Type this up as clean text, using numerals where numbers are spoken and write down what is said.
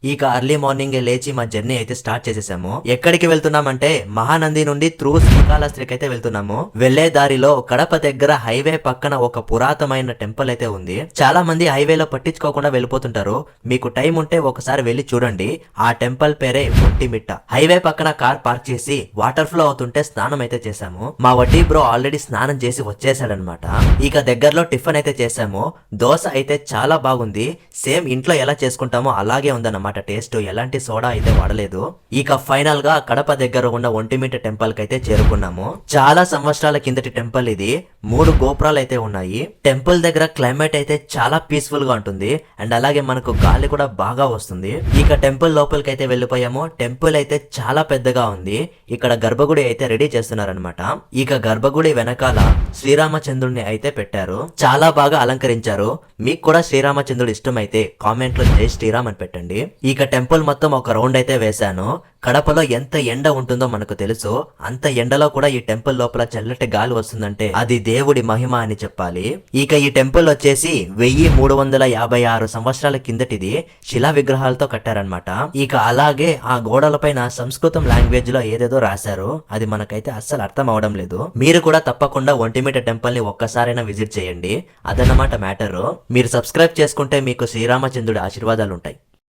ఇక early morning లేచి మా జర్నీ అయితే స్టార్ట్ చేసేసాము. ఎక్కడికి వెళ్తున్నామంటే మహానంది నుండి త్రూ శ్రీకాళహస్తికి అయితే వెళ్తున్నాము. వెళ్లే దారిలో కడప దగ్గర హైవే పక్కన ఒక పురాతనమైన టెంపుల్ అయితే ఉంది. చాలా మంది హైవేలో పట్టించుకోకుండా వెళ్ళిపోతుంటారు. మీకు టైం ఉంటే ఒకసారి వెళ్లి చూడండి. ఆ టెంపుల్ పేరే ఒంటిమిట్ట. హైవే పక్కన కార్ పార్క్ చేసి వాటర్ ఫ్లో అవుతుంటే స్నానం అయితే చేశాము. మా వడ్డీ బ్రో ఆల్రెడీ స్నానం చేసి వచ్చేసాడనమాట. ఇక దగ్గరలో టిఫిన్ అయితే చేశాము. దోశ అయితే చాలా బాగుంది. సేమ్ ఇంట్లో ఎలా చేసుకుంటామో అలాగే ఉందన్నమాట. టేస్ట్ ఎలాంటి సోడా అయితే వాడలేదు. ఇక ఫైనల్ గా కడప దగ్గర ఉన్న ఒంటిమిట్ట టెంపుల్ కి అయితే చేరుకున్నాము. చాలా సంవత్సరాల కిందటి టెంపుల్ ఇది. 3 గోపురాలు అయితే ఉన్నాయి. టెంపుల్ దగ్గర క్లైమేట్ అయితే చాలా పీస్ఫుల్ గా ఉంటుంది. అండ్ అలాగే మనకు గాలి కూడా బాగా వస్తుంది. ఇక టెంపుల్ లోపలికి అయితే వెళ్ళిపోయాము. టెంపుల్ అయితే చాలా పెద్దగా ఉంది. ఇక్కడ గర్భగుడి అయితే రెడీ చేస్తున్నారనమాట. ఇక గర్భగుడి వెనకాల శ్రీరామచంద్రుడిని అయితే పెట్టారు. చాలా బాగా అలంకరించారు. మీకు కూడా శ్రీరామచంద్రుడు ఇష్టం అయితే కామెంట్ లో జై శ్రీరామ్ అని పెట్టండి. ఇక టెంపుల్ మొత్తం ఒక రౌండ్ అయితే వేశాను. కడపలో ఎంత ఎండ ఉంటుందో మనకు తెలుసు. అంత ఎండలో కూడా ఈ టెంపుల్ లోపల చల్లటి గాలి వస్తుందంటే అది దేవుడి మహిమ అని చెప్పాలి. ఇక ఈ టెంపుల్ వచ్చేసి 1356 సంవత్సరాల కిందటిది. శిలా విగ్రహాలతో కట్టారనమాట. ఇక అలాగే ఆ గోడలపైన సంస్కృతం లాంగ్వేజ్ లో ఏదేదో రాశారు. అది మనకైతే అస్సలు అర్థం అవడం లేదు. మీరు కూడా తప్పకుండా ఒంటిమిట్ట టెంపుల్ ని ఒక్కసారైనా విజిట్ చేయండి. అదన్నమాట మ్యాటర్. మీరు సబ్స్క్రైబ్ చేసుకుంటే మీకు శ్రీరామచంద్రుడి ఆశీర్వాదాలు ఉంటాయి.